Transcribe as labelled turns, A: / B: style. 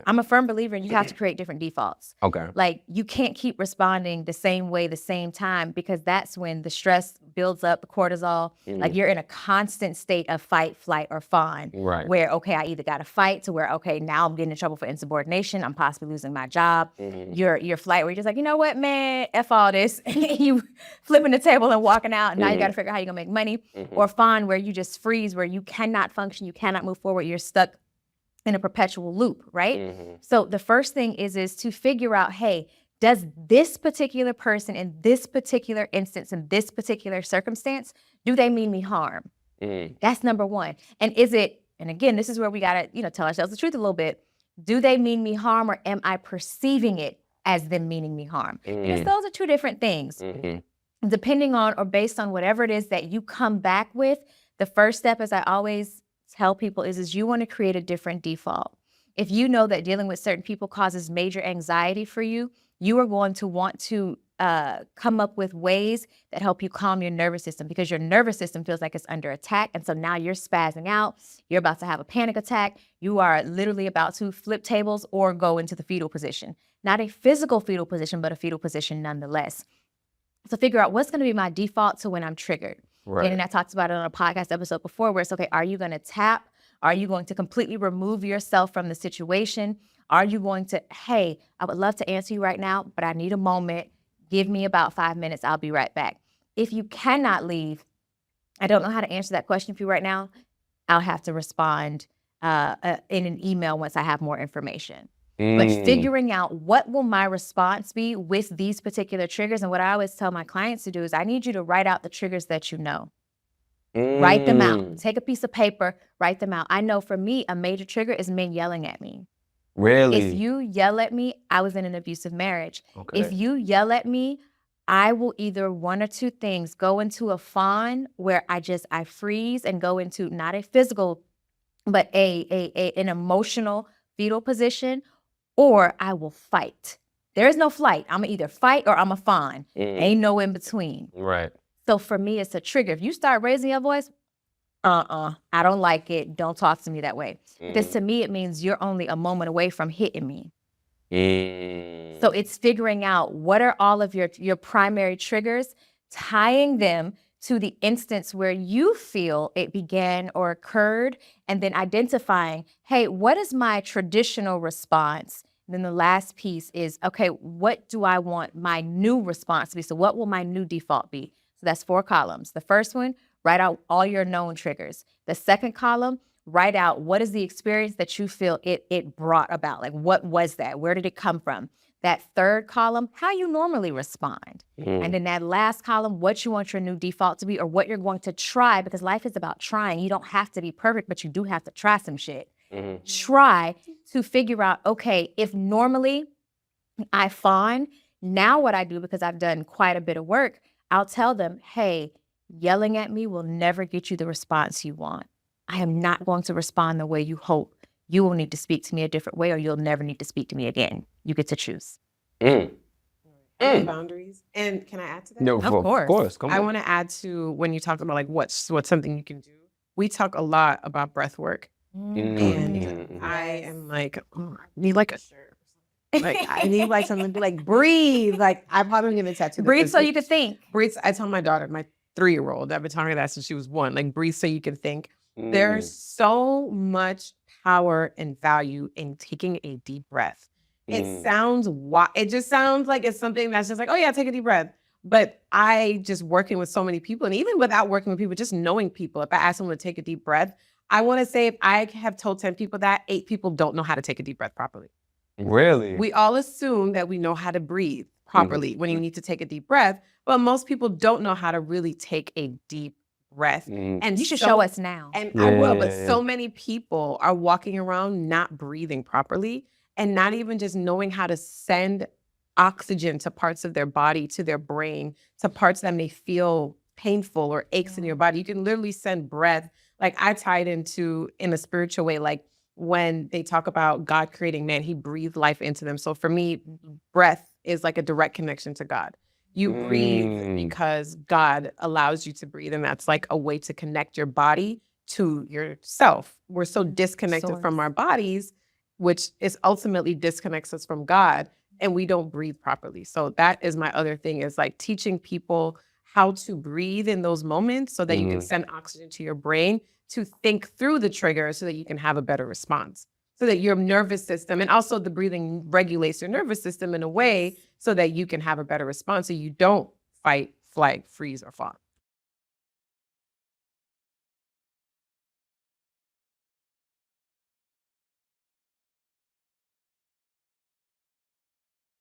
A: I'm a firm believer in you have to create different defaults.
B: Okay.
A: Like you can't keep responding the same way, the same time, because that's when the stress builds up, the cortisol. Like you're in a constant state of fight, flight, or fawn.
B: Right.
A: Where, okay, I either got to fight to where, okay, now I'm getting in trouble for insubordination. I'm possibly losing my job. Your flight where you're just like, you know what, man, F all this. You flipping the table and walking out. And now you got to figure out how you're going to make money. Or fawn where you just freeze, where you cannot function. You cannot move forward. You're stuck in a perpetual loop, right? So the first thing is to figure out, hey, does this particular person in this particular instance, in this particular circumstance, do they mean me harm? That's number one. And is it, and again, this is where we gotta, tell ourselves the truth a little bit. Do they mean me harm, or am I perceiving it as them meaning me harm? Because those are two different things. Depending on or based on whatever it is that you come back with, the first step, as I always tell people, is you want to create a different default. If you know that dealing with certain people causes major anxiety for you, you are going to want to come up with ways that help you calm your nervous system, because your nervous system feels like it's under attack. And so now you're spazzing out. You're about to have a panic attack. You are literally about to flip tables or go into the fetal position. Not a physical fetal position, but a fetal position nonetheless. So figure out what's going to be my default to when I'm triggered.
B: Right.
A: And I talked about it on a podcast episode before where it's, okay, are you going to tap? Are you going to completely remove yourself from the situation? Are you going to, hey, I would love to answer you right now, but I need a moment. Give me about 5 minutes. I'll be right back. If you cannot leave, I don't know how to answer that question for you right now. I'll have to respond in an email once I have more information. But figuring out what will my response be with these particular triggers. And what I always tell my clients to do is I need you to write out the triggers that you know. Write them out. Take a piece of paper, write them out. I know for me, a major trigger is men yelling at me.
B: Really?
A: If you yell at me, I was in an abusive marriage.
B: Okay.
A: If you yell at me, I will either one or two things, go into a fawn where I freeze and go into not a physical, but an emotional fetal position, or I will fight. There is no flight. I'm gonna either fight or I'm a fawn. Ain't no in between.
B: Right.
A: So for me, it's a trigger. If you start raising your voice, I don't like it. Don't talk to me that way. Because to me, it means you're only a moment away from hitting me. So it's figuring out what are all of your primary triggers, tying them to the instance where you feel it began or occurred, and then identifying, hey, what is my traditional response? And then the last piece is, okay, what do I want my new response to be? So what will my new default be? So that's 4 columns. The first one, write out all your known triggers. The second column, write out what is the experience that you feel it brought about. Like, what was that? Where did it come from? That third column, how you normally respond. And then that last column, what you want your new default to be, or what you're going to try, because life is about trying. You don't have to be perfect, but you do have to try some shit. Try to figure out, okay, if normally I fawn, now what I do, because I've done quite a bit of work, I'll tell them, hey, yelling at me will never get you the response you want. I am not going to respond the way you hope. You will need to speak to me a different way, or you'll never need to speak to me again. You get to choose.
C: Boundaries. And can I add to that?
B: No,
A: Of course.
B: Of course. Come on.
C: I want to add to when you talked about like what's something you can do. We talk a lot about breath work. And I am like, I need like a shirt. Like I need like something to be like, breathe. Like I'm probably gonna tattoo.
A: Breathe so you can think.
C: Breathe. I tell my daughter, my 3-year-old, I've been telling her that since she was 1. Like breathe so you can think. There's so much power and value in taking a deep breath. It sounds it just sounds like it's something that's just like, oh yeah, take a deep breath. But I just working with so many people, and even without working with people, just knowing people, if I ask someone to take a deep breath, I want to say if I have told 10 people that, 8 people don't know how to take a deep breath properly.
B: Really?
C: We all assume that we know how to breathe properly when you need to take a deep breath, but most people don't know how to really take a deep breath. And
A: You should show us now.
C: And I will, but so many people are walking around not breathing properly and not even just knowing how to send oxygen to parts of their body, to their brain, to parts that may feel painful or aches in your body. You can literally send breath. Like I tie it into in a spiritual way, like when they talk about God creating man, he breathed life into them. So for me, breath is like a direct connection to God. You breathe because God allows you to breathe. And that's like a way to connect your body to yourself. We're so disconnected from our bodies. which is ultimately disconnects us from God, and we don't breathe properly. So that is my other thing, is like teaching people how to breathe in those moments so that you can send oxygen to your brain to think through the trigger so that you can have a better response. So that your nervous system, and also the breathing regulates your nervous system in a way so that you can have a better response so you don't fight, flight, freeze, or fawn.